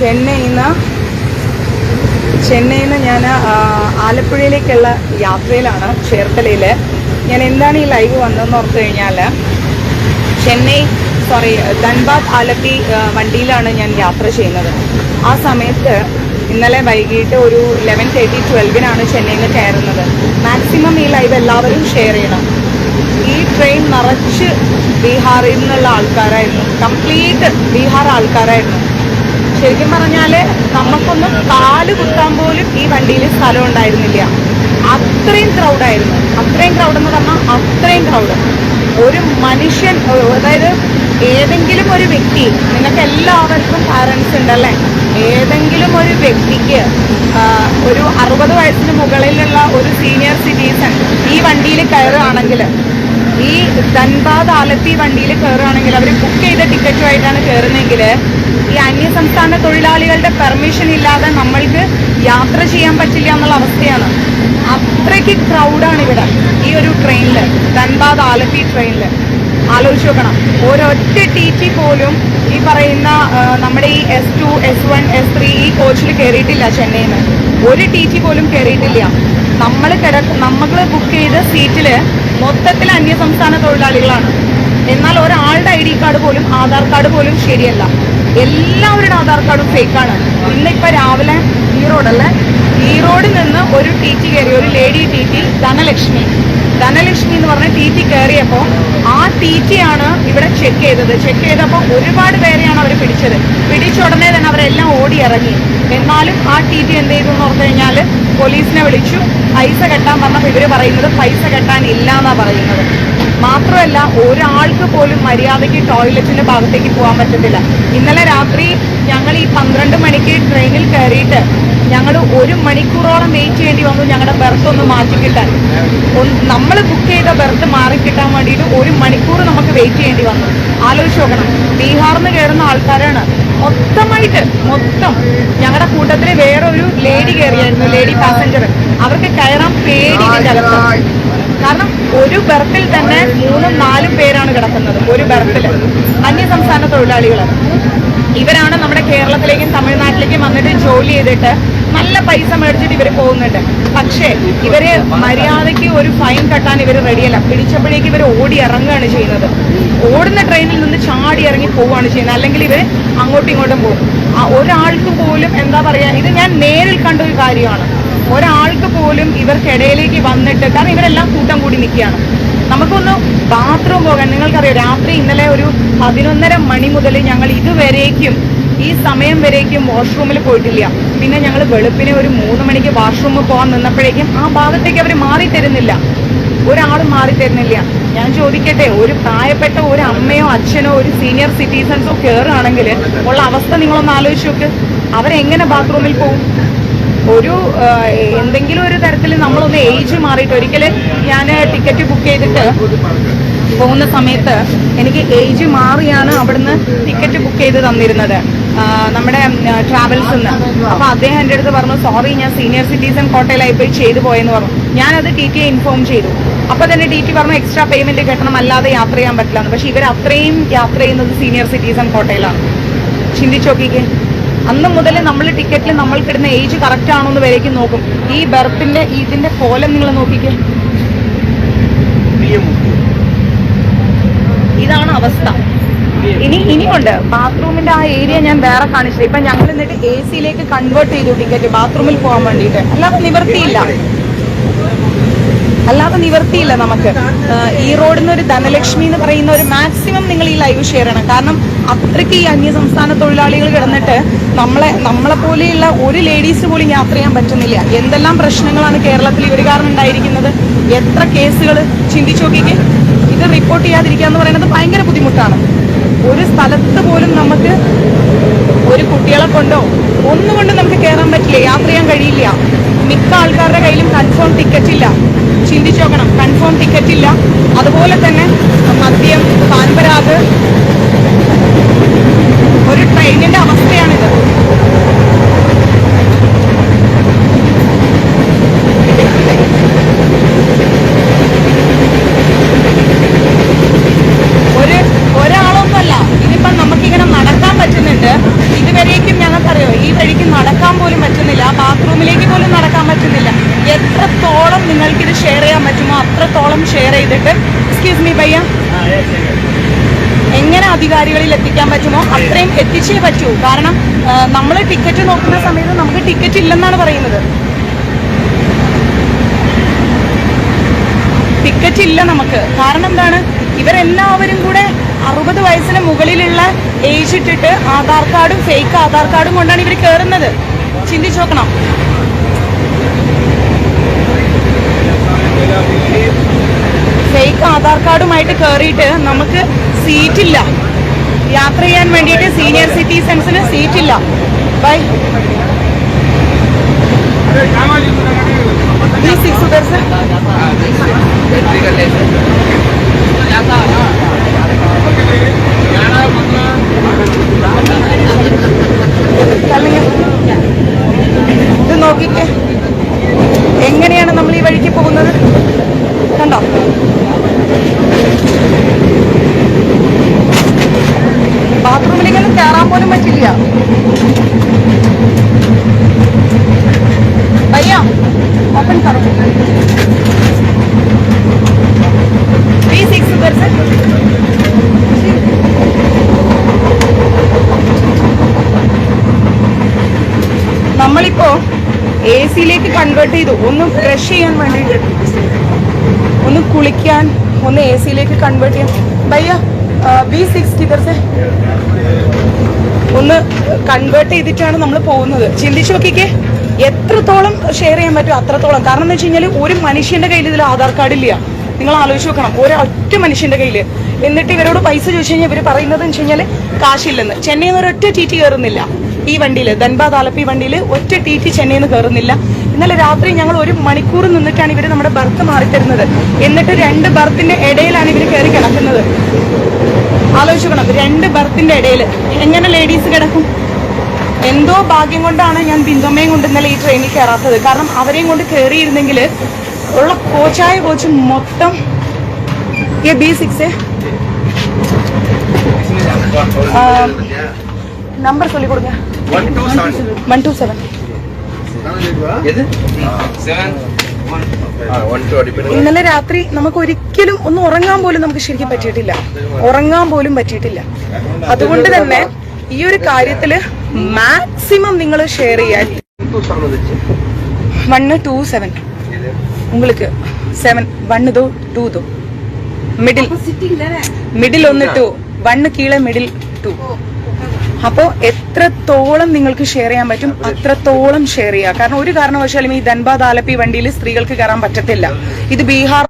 ചെന്നൈയിൽ നിന്ന് ഞാൻ ആലപ്പുഴയിലേക്കുള്ള യാത്രയിലാണ്. ചേർത്തലയിൽ ഞാൻ എന്താണ് ഈ ലൈവ് വന്നതെന്ന് ഓർത്തു കഴിഞ്ഞാൽ, ധൻബാദ് ആലപ്പി വണ്ടിയിലാണ് ഞാൻ യാത്ര ചെയ്യുന്നത്. ആ സമയത്ത് ഇന്നലെ വൈകിട്ട് ഒരു 11:30 12-നാണ് ചെന്നൈയിൽ നിന്ന് കയറുന്നത്. മാക്സിമം ഈ ലൈവ് എല്ലാവരും ഷെയർ ചെയ്യണം. ഈ ട്രെയിൻ നിറച്ച് ബീഹാറിൽ നിന്നുള്ള ആൾക്കാരായിരുന്നു, കംപ്ലീറ്റ് ബീഹാർ ആൾക്കാരായിരുന്നു. ശരിക്കും പറഞ്ഞാൽ നമുക്കൊന്നും കാല് കുത്താൻ പോലും ഈ വണ്ടിയിൽ സ്ഥലം ഉണ്ടായിരുന്നില്ല. അത്രയും ക്രൗഡായിരുന്നു. അത്രയും ക്രൗഡ് എന്ന് പറഞ്ഞാൽ അത്രയും ക്രൗഡ്. ഒരു മനുഷ്യൻ, അതായത് ഏതെങ്കിലും ഒരു വ്യക്തി, നിങ്ങൾക്ക് എല്ലാവർക്കും പാരൻസ് ഉണ്ടല്ലേ, ഏതെങ്കിലും ഒരു വ്യക്തിക്ക് ഒരു 60 വയസ്സിന് മുകളിലുള്ള ഒരു സീനിയർ സിറ്റിസൺ ഈ വണ്ടിയിൽ കയറുകയാണെങ്കിൽ, ഈ ധൻബാദ് ആലപ്പി വണ്ടിയിൽ കയറുകയാണെങ്കിൽ, അവർ ബുക്ക് ചെയ്ത ടിക്കറ്റുമായിട്ടാണ് കയറുന്നതെങ്കിൽ, ഈ അന്യസംസ്ഥാന തൊഴിലാളികളുടെ പെർമിഷൻ ഇല്ലാതെ നമ്മൾക്ക് യാത്ര ചെയ്യാൻ പറ്റില്ല എന്നുള്ള അവസ്ഥയാണ്. അത്രയ്ക്ക് ക്രൗഡാണ് ഇവിടെ ഈ ഒരു ട്രെയിനിൽ, ധൻബാദ് ആലപ്പി ട്രെയിനിൽ. ആലോചിച്ച് നോക്കണം, ഒരൊറ്റ TT പോലും ഈ പറയുന്ന നമ്മുടെ ഈ S2, S1, S3 ഈ കോച്ചിൽ കയറിയിട്ടില്ല. ചെന്നൈയിൽ നിന്ന് ഒരു TT പോലും കയറിയിട്ടില്ല. നമ്മൾ ബുക്ക് ചെയ്ത സീറ്റിൽ മൊത്തത്തിൽ അന്യസംസ്ഥാന തൊഴിലാളികളാണ്. എന്നാൽ ഒരാളുടെ ID കാർഡ് പോലും, ആധാർ കാർഡ് പോലും ശരിയല്ല. എല്ലാവരുടെ ആധാർ കാർഡും ഫേക്കാണ്. ഇന്നിപ്പോൾ രാവിലെ ഈറോഡിൽ നിന്ന് ഒരു TT കയറി, ഒരു ലേഡി TT, ധനലക്ഷ്മി എന്ന് പറഞ്ഞ TT കയറിയപ്പോൾ ആ TT ആണ് ഇവിടെ ചെക്ക് ചെയ്തപ്പോൾ ഒരുപാട് പേരെയാണ് അവർ പിടിച്ചത്. പിടിച്ച ഉടനെ തന്നെ അവരെല്ലാം ഓടി ഇറങ്ങി. എന്നാലും ആ TT എന്ത് ചെയ്തു എന്ന് ഓർത്തു കഴിഞ്ഞാൽ, പോലീസിനെ വിളിച്ചു. പൈസ കെട്ടാൻ പറഞ്ഞപ്പോൾ ഇവർ പറയുന്നത് പൈസ കെട്ടാനില്ല എന്നാണ് പറയുന്നത്. മാത്രമല്ല, ഒരാൾക്ക് പോലും മര്യാദയ്ക്ക് ടോയ്ലറ്റിന്റെ ഭാഗത്തേക്ക് പോകാൻ പറ്റത്തില്ല. ഇന്നലെ രാത്രി ഞങ്ങൾ ഈ 12 മണിക്ക് ട്രെയിനിൽ കയറിയിട്ട് ഞങ്ങൾ 1 മണിക്കൂറോളം വെയിറ്റ് ചെയ്യേണ്ടി വന്നു ഞങ്ങളുടെ ബെർത്ത് ഒന്ന് മാറ്റിക്കിട്ടാൻ. നമ്മൾ ബുക്ക് ചെയ്ത ബെർത്ത് മാറിക്കിട്ടാൻ വേണ്ടിയിട്ട് 1 മണിക്കൂർ നമുക്ക് വെയിറ്റ് ചെയ്യേണ്ടി വന്നു. ആലോചിച്ച് നോക്കണം, ബീഹാറിൽ നിന്ന് കയറുന്ന ആൾക്കാരാണ് മൊത്തം. ഞങ്ങളുടെ കൂട്ടത്തിൽ വേറെ ഒരു ലേഡി കയറിയായിരുന്നു, ലേഡി പാസഞ്ചർ. അവർക്ക് കയറാൻ പേടി ഇതിൻ്റെ അകത്ത്. കാരണം ഒരു ബെർത്തിൽ തന്നെ 3-4 പേരാണ് കിടക്കുന്നത്. ഒരു ബെർത്തിൽ അന്യസംസ്ഥാന തൊഴിലാളികൾ. ഇവരാണ് നമ്മുടെ കേരളത്തിലേക്കും തമിഴ്നാട്ടിലേക്കും വന്നിട്ട് ജോലി ചെയ്തിട്ട് നല്ല പൈസ മേടിച്ചിട്ട് ഇവർ പോകുന്നുണ്ട്. പക്ഷേ ഇവര് മര്യാദയ്ക്ക് ഒരു ഫൈൻ കെട്ടാൻ ഇവർ റെഡിയല്ല. പിടിച്ചപ്പോഴേക്ക് ഇവർ ഓടി ഇറങ്ങുകയാണ് ചെയ്യുന്നത്. ഓടുന്ന ട്രെയിനിൽ നിന്ന് ചാടി ഇറങ്ങി പോവുകയാണ് ചെയ്യുന്നത്. അല്ലെങ്കിൽ ഇവർ അങ്ങോട്ടും ഇങ്ങോട്ടും പോകും. ഒരാൾക്ക് പോലും എന്താ പറയുക, ഇത് ഞാൻ നേരിൽ കണ്ട ഒരു കാര്യമാണ്. ഒരാൾക്ക് പോലും ഇവർക്കിടയിലേക്ക് വന്നിട്ട്, കാരണം ഇവരെല്ലാം കൂട്ടം കൂടി നിൽക്കുകയാണ്. നമുക്കൊന്ന് ബാത്റൂം പോകാൻ, നിങ്ങൾക്കറിയാം, രാത്രി ഇന്നലെ ഒരു 11:30 മണി മുതൽ ഞങ്ങൾ ഇതുവരേക്കും, ഈ സമയം വരേക്കും വാഷ്റൂമിൽ പോയിട്ടില്ല. പിന്നെ ഞങ്ങൾ വെളുപ്പിനെ ഒരു 3 മണിക്ക് വാഷ്റൂമിൽ പോകാൻ നിന്നപ്പോഴേക്കും ആ ഭാഗത്തേക്ക് അവർ മാറിത്തരുന്നില്ല. ഒരാളും മാറിത്തരുന്നില്ല. ഞാൻ ചോദിക്കട്ടെ, ഒരു പ്രായപ്പെട്ട ഒരു അമ്മയോ അച്ഛനോ ഒരു സീനിയർ സിറ്റിസൺസോ കയറുകയാണെങ്കിൽ ഉള്ള അവസ്ഥ നിങ്ങളൊന്ന് ആലോചിച്ച് നോക്ക്. അവരെങ്ങനെ ബാത്റൂമിൽ പോകും? എന്തെങ്കിലും ഒരു തരത്തിൽ നമ്മളൊന്ന് ഏജ് മാറിയിട്ട്, ഒരിക്കൽ ഞാൻ ടിക്കറ്റ് ബുക്ക് ചെയ്തിട്ട് പോകുന്ന സമയത്ത് എനിക്ക് ഏജ് മാറിയാണ് അവിടുന്ന് ടിക്കറ്റ് ബുക്ക് ചെയ്ത് തന്നിരുന്നത്, നമ്മുടെ ട്രാവൽസിൽ നിന്ന്. അപ്പോൾ അദ്ദേഹം എൻ്റെ അടുത്ത് പറഞ്ഞു, സോറി, ഞാൻ സീനിയർ സിറ്റിസൺ കോട്ടയിലായി പോയി ചെയ്തു പോയെന്ന് പറഞ്ഞു. ഞാനത് TTയെ ഇൻഫോം ചെയ്തു. അപ്പോൾ തന്നെ TT പറഞ്ഞു എക്സ്ട്രാ പേയ്മെന്റ് കെട്ടണം, അല്ലാതെ യാത്ര ചെയ്യാൻ പറ്റില്ല എന്ന്. പക്ഷേ ഇവർ അത്രയും യാത്ര ചെയ്യുന്നത് സീനിയർ സിറ്റിസൺ കോട്ടയിലാണ്. ചിന്തിച്ചു നോക്കിക്കേ. അന്ന് മുതൽ നമ്മൾ ടിക്കറ്റിൽ നമ്മൾക്കിടുന്ന ഏജ് കറക്റ്റ് ആണോ എന്ന് വരേക്കും നോക്കും. ഈ ബെർത്തിന്റെ ഇതിന്റെ കോലം നിങ്ങൾ നോക്കിക്കേ. ഇതാണ് അവസ്ഥ. ഇനിയുണ്ട് ബാത്റൂമിന്റെ ആ ഏരിയ ഞാൻ വേറെ കാണിച്ചില്ല. ഇപ്പൊ ഞങ്ങൾ എന്നിട്ട് AC-യിലേക്ക് കൺവേർട്ട് ചെയ്തു ടിക്കറ്റ് ബാത്റൂമിൽ പോകാൻ വേണ്ടിയിട്ട്. അല്ലാതെ നിവർത്തിയില്ല നമുക്ക്. ഈ റോഡിൽ നിന്ന് ഒരു ധനലക്ഷ്മി എന്ന് പറയുന്ന ഒരു മാക്സിമം നിങ്ങൾ ഈ ലൈവ് ഷെയർ ചെയ്യണം. കാരണം അത്രയ്ക്ക് ഈ അന്യസംസ്ഥാന തൊഴിലാളികൾ കിടന്നിട്ട് നമ്മളെ പോലെയുള്ള ഒരു ലേഡീസ് പോലും യാത്ര ചെയ്യാൻ പറ്റുന്നില്ല. എന്തെല്ലാം പ്രശ്നങ്ങളാണ് കേരളത്തിൽ ഇവർ കാരണം ഉണ്ടായിരിക്കുന്നത്. എത്ര കേസുകൾ ചിന്തിച്ചു നോക്കിക്കേ. ഇത് റിപ്പോർട്ട് ചെയ്യാതിരിക്കുക എന്ന് പറയുന്നത് ഭയങ്കര ബുദ്ധിമുട്ടാണ്. ഒരു സ്ഥലത്ത് പോലും നമുക്ക് ഒരു കുട്ടികളെ കൊണ്ടോ ഒന്നുകൊണ്ടും നമുക്ക് കയറാൻ പറ്റില്ല, യാത്ര ചെയ്യാൻ കഴിയില്ല. മിക്ക ആൾക്കാരുടെ കയ്യിലും കൺഫേം ടിക്കറ്റ് ഇല്ല. ചിന്തിച്ചു നോക്കണം, കൺഫേം ടിക്കറ്റ് ഇല്ല. അതുപോലെ തന്നെ മദ്യം, പാൻപരാഗ്, ഒരു ട്രെയിനിന്റെ അവസ്ഥയാണിത്. ഒരാളൊന്നുമല്ല, ഇതിപ്പം നമുക്കിങ്ങനെ നടക്കാൻ പറ്റുന്നുണ്ട്. ഇതുവരേക്കും ഞങ്ങൾക്കറിയോ ഈ എക്സ്ക്യൂസ് മീ ഭയ്യ, എങ്ങനെ അധികാരികളിൽ എത്തിക്കാൻ പറ്റുമോ അത്രയും എത്തിച്ചേ പറ്റൂ. കാരണം നമ്മൾ ടിക്കറ്റ് നോക്കുന്ന സമയത്ത് നമുക്ക് ടിക്കറ്റ് ഇല്ലെന്നാണ് പറയുന്നത്. ടിക്കറ്റ് ഇല്ല നമുക്ക്. കാരണം എന്താണ്, ഇവരെല്ലാവരും കൂടെ 60 വയസ്സിന് മുകളിലുള്ള ഏജ് ഇട്ടിട്ട് ആധാർ കാർഡും ഫേക്ക് ആധാർ കാർഡും കൊണ്ടാണ് ഇവർ കയറുന്നത്. ചിന്തിച്ചു നോക്കണം. ഫേക്ക് ആധാർ കാർഡുമായിട്ട് കയറിയിട്ട് നമുക്ക് സീറ്റില്ല. യാത്ര ചെയ്യാൻ വേണ്ടിയിട്ട് സീനിയർ സിറ്റിസൺസിന് സീറ്റില്ല. ബൈ B6 उधर से ഇത് നോക്കിക്കേ എങ്ങനെയാണ് നമ്മൾ ഈ വഴിക്ക് പോകുന്നത്. കണ്ടോ, ബാത്റൂമിലെങ്കിലും കയറാൻ പോലും പറ്റില്ല. भैया ओपन करो B6 उधर से. നമ്മളിപ്പോ AC-യിലേക്ക് കൺവേർട്ട് ചെയ്തു. ഒന്ന് ഫ്രഷ് ചെയ്യാൻ വേണ്ടിയിട്ട്, ഒന്ന് കുളിക്കാൻ, ഒന്ന് AC-യിലേക്ക് കൺവേർട്ട് ചെയ്യാൻ. ഭയ്യ B6 किधर से ഒന്ന് കൺവേർട്ട് ചെയ്തിട്ടാണ് നമ്മൾ പോകുന്നത്. ചിന്തിച്ചു നോക്കിക്കേ, എത്രത്തോളം ഷെയർ ചെയ്യാൻ പറ്റും അത്രത്തോളം. കാരണം എന്ന് വെച്ച് കഴിഞ്ഞാൽ ഒരു മനുഷ്യന്റെ കയ്യിൽ ഇതിൽ ആധാർ കാർഡ് ഇല്ല. നിങ്ങൾ ആലോചിച്ച് നോക്കണം, ഒരൊറ്റ മനുഷ്യന്റെ കയ്യിൽ. എന്നിട്ട് ഇവരോട് പൈസ ചോദിച്ചു കഴിഞ്ഞാൽ ഇവർ പറയുന്നത് എന്ന് വെച്ച് കഴിഞ്ഞാൽ കാശില്ലെന്ന്. ചെന്നൈയിൽ നിന്ന് ഒരൊറ്റ TT കയറുന്നില്ല ഈ വണ്ടിയിൽ. ധൻബാദ് ആലപ്പി വണ്ടിയിൽ ഒറ്റ TT ചെന്നൈയിൽ നിന്ന് കയറുന്നില്ല. ഇന്നലെ രാത്രി ഞങ്ങൾ 1 മണിക്കൂർ നിന്നിട്ടാണ് ഇവർ നമ്മുടെ ബർത്ത് മാറിത്തരുന്നത്. എന്നിട്ട് 2 ബർത്തിന്റെ ഇടയിലാണ് ഇവർ കയറി കിടക്കുന്നത്. ആലോചിച്ച് നോക്കണം, 2 ബർത്തിന്റെ ഇടയിൽ എങ്ങനെ ലേഡീസ് കിടക്കും? എന്തോ ഭാഗ്യം കൊണ്ടാണ് ഞാൻ ബിന്ദുമ്മയും കൊണ്ട് ഇന്നലെ ഈ ട്രെയിനിൽ കയറാത്തത്. കാരണം അവരെയും കൊണ്ട് കയറിയിരുന്നെങ്കിൽ ഉള്ള കോച്ചായ കോച്ച് മൊത്തം B6 നമ്പർ ചൊല്ലി കൊടുക്ക 127. ഇന്നലെ രാത്രി നമുക്ക് ഒരിക്കലും ഒന്ന് ഉറങ്ങാൻ പോലും നമുക്ക് ശരിക്കും പറ്റിയിട്ടില്ല. അതുകൊണ്ട് തന്നെ ഈ ഒരു കാര്യത്തില് മാക്സിമം നിങ്ങൾ ഷെയർ ചെയ്യാൻ. 127 உங்களுக்கு 7 1 दो 2 दो മിഡിൽ 1 2 1 കീഴെ മിഡിൽ 2. അപ്പോൾ എത്രത്തോളം നിങ്ങൾക്ക് ഷെയർ ചെയ്യാൻ പറ്റും അത്രത്തോളം ഷെയർ ചെയ്യുക. കാരണം ഒരു കാരണവശാലും ഈ ധൻബാദ് ആലപ്പി വണ്ടിയിൽ സ്ത്രീകൾക്ക് കയറാൻ പറ്റത്തില്ല. ഇത് ബീഹാർ.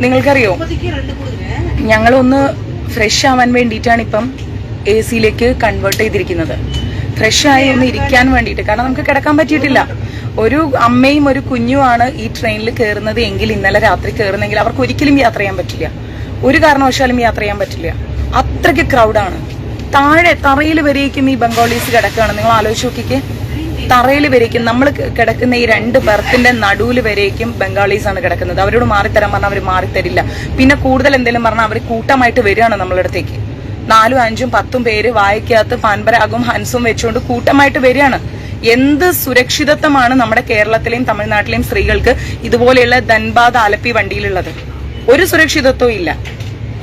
നിങ്ങൾക്കറിയോ, ഞങ്ങളൊന്ന് ഫ്രഷ് ആവാൻ വേണ്ടിയിട്ടാണ് ഇപ്പം AC-യിലേക്ക് കൺവേർട്ട് ചെയ്തിരിക്കുന്നത്. ഫ്രഷ് ആയി ഒന്ന് ഇരിക്കാൻ വേണ്ടിയിട്ട്. കാരണം നമുക്ക് കിടക്കാൻ പറ്റിയിട്ടില്ല. ഒരു അമ്മയും ഒരു കുഞ്ഞുമാണ് ഈ ട്രെയിനിൽ കയറുന്നത് എങ്കിൽ, ഇന്നലെ രാത്രി കയറുന്നെങ്കിൽ അവർക്ക് ഒരിക്കലും യാത്ര ചെയ്യാൻ പറ്റില്ല. ഒരു കാരണവശാലും യാത്ര ചെയ്യാൻ പറ്റില്ല. അത്രയ്ക്ക് ക്രൗഡാണ്. താഴെ തറയിൽ വരേക്കും ഈ ബംഗാളീസ് കിടക്കുകയാണ്. നിങ്ങൾ ആലോചിച്ച് നോക്കിക്കേ, തറയിൽ വരേക്കും നമ്മൾ കിടക്കുന്ന ഈ 2 ബർത്തിന്റെ നടുവിൽ വരേക്കും ബംഗാളീസ് ആണ് കിടക്കുന്നത്. അവരോട് മാറിത്തരാൻ പറഞ്ഞാൽ അവർ മാറിത്തരില്ല. പിന്നെ കൂടുതൽ എന്തെങ്കിലും പറഞ്ഞാൽ അവർ കൂട്ടമായിട്ട് വരികയാണ് നമ്മളുടെ അടുത്തേക്ക്. 4, 5, 10 പേര് വായിക്കകത്ത് പാൻപരാഗും ഹൻസും വെച്ചുകൊണ്ട് കൂട്ടമായിട്ട് വരികയാണ്. എന്ത് സുരക്ഷിതത്വമാണ് നമ്മുടെ കേരളത്തിലെയും തമിഴ്നാട്ടിലെയും സ്ത്രീകൾക്ക് ഇതുപോലെയുള്ള ധൻബാദ് ആലപ്പി വണ്ടിയിലുള്ളത്? ഒരു സുരക്ഷിതത്വവും ഇല്ല.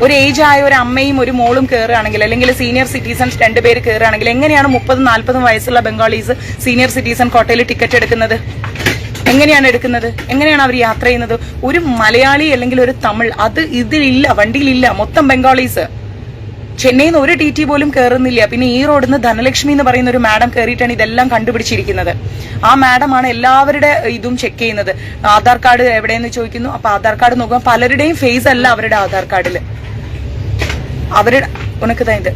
ഒരു ഏജ് ആയ ഒരു അമ്മയും ഒരു മോളും കയറുകയാണെങ്കിൽ, അല്ലെങ്കിൽ സീനിയർ സിറ്റിസൺസ് 2 പേര് കയറുകയാണെങ്കിൽ, എങ്ങനെയാണ് 30-40 വയസ്സുള്ള ബംഗാളീസ് സീനിയർ സിറ്റിസൺ കോട്ടയിൽ ടിക്കറ്റ് എടുക്കുന്നത്? എങ്ങനെയാണ് എടുക്കുന്നത്? എങ്ങനെയാണ് അവർ യാത്ര ചെയ്യുന്നത്? ഒരു മലയാളി അല്ലെങ്കിൽ ഒരു തമിഴ് അത് ഇതിലില്ല, വണ്ടിയിലില്ല. മൊത്തം ബംഗാളീസ്. ചെന്നൈയിൽ നിന്ന് ഒരു TT പോലും കയറുന്നില്ല. പിന്നെ ഈ റോഡിൽ നിന്ന് ധനലക്ഷ്മി എന്ന് പറയുന്ന ഒരു മാഡം കയറിയിട്ടാണ് ഇതെല്ലാം കണ്ടുപിടിച്ചിരിക്കുന്നത്. ആ മാഡമാണ് എല്ലാവരുടെ ഇതും ചെക്ക് ചെയ്യുന്നത്. ആധാർ കാർഡ് എവിടെയെന്ന് ചോദിക്കുന്നു. അപ്പൊ ആധാർ കാർഡ് നോക്കുമ്പോൾ പലരുടെയും ഫേസ് അല്ല അവരുടെ ആധാർ കാർഡിൽ. അവരുടെ ഉണക്കതായത്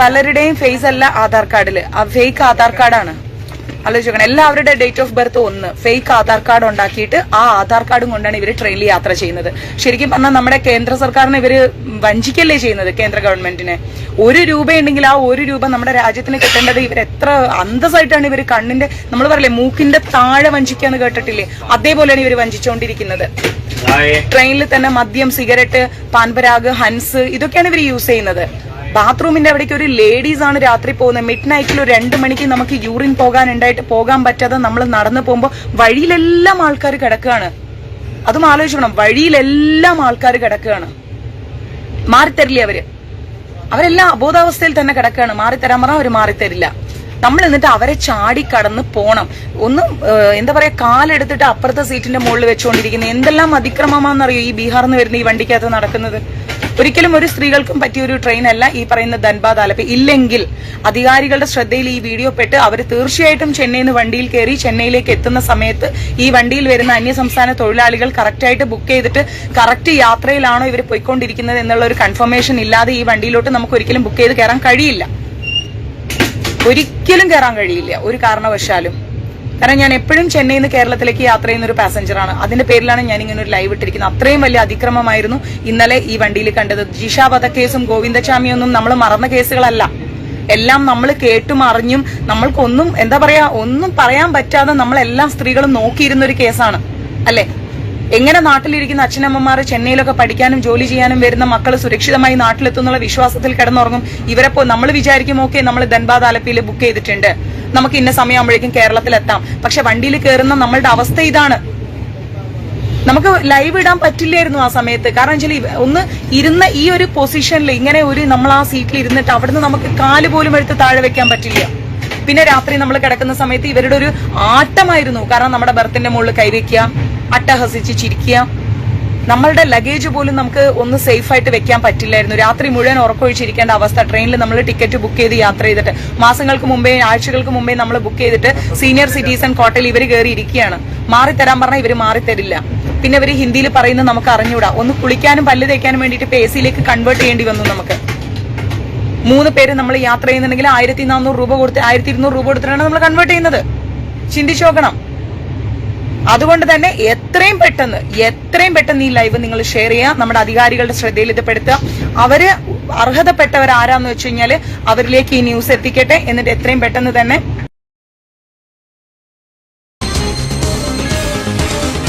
പലരുടെയും ഫേസ് അല്ല ആധാർ കാർഡിൽ. ഫേക്ക് ആധാർ കാർഡാണ്. ആലോചിക്കണം, എല്ലാവരുടെ date of birth 1 fake Aadhaar card ഉണ്ടാക്കിയിട്ട് ആ ആധാർ കാർഡും കൊണ്ടാണ് ഇവർ ട്രെയിനിൽ യാത്ര ചെയ്യുന്നത്. ശരിക്കും പറഞ്ഞാൽ നമ്മുടെ കേന്ദ്ര സർക്കാരിനെ ഇവര് വഞ്ചിക്കല്ലേ ചെയ്യുന്നത്? കേന്ദ്ര ഗവൺമെന്റിനെ 1 രൂപ ഉണ്ടെങ്കിൽ ആ 1 രൂപ നമ്മുടെ രാജ്യത്തിന് കിട്ടേണ്ടത് ഇവർ എത്ര അന്തസ്സായിട്ടാണ് ഇവർ കണ്ണിന്റെ, നമ്മൾ പറയില്ലേ മൂക്കിന്റെ താഴെ വഞ്ചിക്കാന്ന് കേട്ടിട്ടില്ലേ? അതേപോലെയാണ് ഇവർ വഞ്ചിച്ചുകൊണ്ടിരിക്കുന്നത്. ട്രെയിനിൽ തന്നെ മദ്യം, സിഗരറ്റ്, പാൻപരാഗ്, ഹൻസ് ഇതൊക്കെയാണ് ഇവർ യൂസ് ചെയ്യുന്നത്. ബാത്റൂമിന്റെ അവിടേക്ക് ഒരു ലേഡീസ് ആണ് രാത്രി പോകുന്നത്. മിഡ് നൈറ്റിൽ 2 മണിക്ക് നമുക്ക് യൂറിൻ പോകാൻ പറ്റാതെ നമ്മൾ നടന്നു പോകുമ്പോൾ വഴിയിലെല്ലാം ആൾക്കാർ കിടക്കുകയാണ്. അതും ആലോചിക്കണം. വഴിയിലെല്ലാം ആൾക്കാർ കിടക്കുകയാണ്, മാറിത്തരില്ല അവരെല്ലാം അബോധാവസ്ഥയിൽ തന്നെ കിടക്കുകയാണ്. മാറിത്തരാൻ പറഞ്ഞാൽ അവർ മാറിത്തരില്ല. നമ്മൾ എന്നിട്ട് അവരെ ചാടിക്കടന്ന് പോണം. ഒന്നും എന്താ പറയാ, കാലെടുത്തിട്ട് അപ്പുറത്തെ സീറ്റിന്റെ മുകളിൽ വെച്ചുകൊണ്ടിരിക്കുന്നത് എന്തെല്ലാം അതിക്രമമാണെന്നറിയോ ഈ ബീഹാറിൽ നിന്ന് വരുന്ന ഈ വണ്ടിക്കകത്ത് നടക്കുന്നത്. ഒരിക്കലും ഒരു സ്ത്രീകൾക്കും പറ്റിയ ഒരു ട്രെയിൻ അല്ല ഈ പറയുന്ന ധൻബാദ് ആലപ്പി. ഇല്ലെങ്കിൽ അധികാരികളുടെ ശ്രദ്ധയിൽ ഈ വീഡിയോ പെട്ട് അവർ തീർച്ചയായിട്ടും ചെന്നൈയിൽ നിന്ന് വണ്ടിയിൽ കയറി ചെന്നൈയിലേക്ക് എത്തുന്ന സമയത്ത് ഈ വണ്ടിയിൽ വരുന്ന അന്യസംസ്ഥാന തൊഴിലാളികൾ കറക്റ്റായിട്ട് ബുക്ക് ചെയ്തിട്ട് കറക്റ്റ് യാത്രയിലാണോ ഇവർ പോയിക്കൊണ്ടിരിക്കുന്നത് എന്നുള്ള ഒരു കൺഫർമേഷൻ ഇല്ലാതെ ഈ വണ്ടിയിലോട്ട് നമുക്ക് ഒരിക്കലും ബുക്ക് ചെയ്ത് കയറാൻ കഴിയില്ല. ഒരിക്കലും കയറാൻ കഴിയില്ല ഒരു കാരണവശാലും. കാരണം ഞാൻ എപ്പോഴും ചെന്നൈയിൽ നിന്ന് കേരളത്തിലേക്ക് യാത്ര ചെയ്യുന്ന ഒരു പാസഞ്ചറാണ്. അതിന്റെ പേരിലാണ് ഞാൻ ഇങ്ങനെ ഒരു ലൈവ് ഇട്ടിരിക്കുന്നത്. അത്രയും വലിയ അതിക്രമമായിരുന്നു ഇന്നലെ ഈ വണ്ടിയിൽ കണ്ടത്. ജിഷ വധക്കേസും ഗോവിന്ദചാമിയൊന്നും നമ്മൾ മറന്ന കേസുകളല്ല. എല്ലാം നമ്മൾ കേട്ടും അറിഞ്ഞും നമ്മൾക്കൊന്നും എന്താ പറയാ ഒന്നും പറയാൻ പറ്റാതെ നമ്മളെല്ലാം സ്ത്രീകളും നോക്കിയിരുന്ന ഒരു കേസാണ് അല്ലെ. എങ്ങനെ നാട്ടിലിരിക്കുന്ന അച്ഛനമ്മമാർ ചെന്നൈയിലൊക്കെ പഠിക്കാനും ജോലി ചെയ്യാനും വരുന്ന മക്കൾ സുരക്ഷിതമായി നാട്ടിലെത്തുന്നുള്ള വിശ്വാസത്തിൽ കിടന്നുറങ്ങും. ഇവരെപ്പോ നമ്മൾ വിചാരിക്കും ഓക്കെ നമ്മൾ ധൻബാദ് ആലപ്പിയിൽ ബുക്ക് ചെയ്തിട്ടുണ്ട്, നമുക്ക് ഇന്ന സമയമാകുമ്പോഴേക്കും കേരളത്തിലെത്താം. പക്ഷെ വണ്ടിയിൽ കയറുന്ന നമ്മളുടെ അവസ്ഥ ഇതാണ്. നമുക്ക് ലൈവ് ഇടാൻ പറ്റില്ലായിരുന്നു ആ സമയത്ത്. കാരണം വെച്ചാൽ ഒന്ന് ഇരുന്ന ഈ ഒരു പൊസിഷനിൽ ഇങ്ങനെ ഒരു നമ്മൾ ആ സീറ്റിൽ ഇരുന്നിട്ട് അവിടുന്ന് നമുക്ക് കാല് പോലും എടുത്ത് താഴെ വെക്കാൻ പറ്റില്ല. പിന്നെ രാത്രി നമ്മൾ കിടക്കുന്ന സമയത്ത് ഇവരുടെ ഒരു ആട്ടമായിരുന്നു. കാരണം നമ്മുടെ ബർത്തിന്റെ മുകളിൽ കൈവയ്ക്കുക, അട്ടഹസിച്ച് ചിരിക്കുക. നമ്മളുടെ ലഗേജ് പോലും നമുക്ക് ഒന്ന് സേഫ് ആയിട്ട് വെക്കാൻ പറ്റില്ലായിരുന്നു. രാത്രി മുഴുവൻ ഉറക്കൊഴിച്ചിരിക്കേണ്ട അവസ്ഥ. ട്രെയിനിൽ നമ്മൾ ടിക്കറ്റ് ബുക്ക് ചെയ്ത് യാത്ര ചെയ്തിട്ട് മാസങ്ങൾക്ക് മുമ്പേ ആഴ്ചകൾക്ക് മുമ്പേ നമ്മൾ ബുക്ക് ചെയ്തിട്ട് സീനിയർ സിറ്റിസൺ കോട്ടയിൽ ഇവർ കയറി ഇരിക്കുകയാണ്. മാറിത്തരാൻ പറഞ്ഞാൽ ഇവർ മാറിത്തരില്ല. പിന്നെ ഇവർ ഹിന്ദിയിൽ പറയുന്നത് നമുക്ക് അറിഞ്ഞൂടാ. ഒന്ന് കുളിക്കാനും പല്ല് തേക്കാനും വേണ്ടിയിട്ട് ഇപ്പൊ AC-യിലേക്ക് കൺവേർട്ട് ചെയ്യേണ്ടി വന്നു നമുക്ക്. 3 പേര് നമ്മൾ യാത്ര ചെയ്യുന്നുണ്ടെങ്കിൽ 1400 രൂപ കൊടുത്ത് 1200 രൂപ കൊടുത്തിട്ടാണ് നമ്മൾ കൺവേർട്ട് ചെയ്യുന്നത്. ചിന്തിച്ചു നോക്കണം. അതുകൊണ്ട് തന്നെ എത്രയും പെട്ടെന്ന് ഈ ലൈവ് നിങ്ങൾ ഷെയർ ചെയ്യുക, നമ്മുടെ അധികാരികളുടെ ശ്രദ്ധയിൽ ഇത് പെടുത്തുക. അവര് അർഹതപ്പെട്ടവർ ആരാന്ന് വെച്ച് കഴിഞ്ഞാൽ അവരിലേക്ക് ഈ ന്യൂസ് എത്തിക്കട്ടെ. എന്നിട്ട് എത്രയും പെട്ടെന്ന് തന്നെ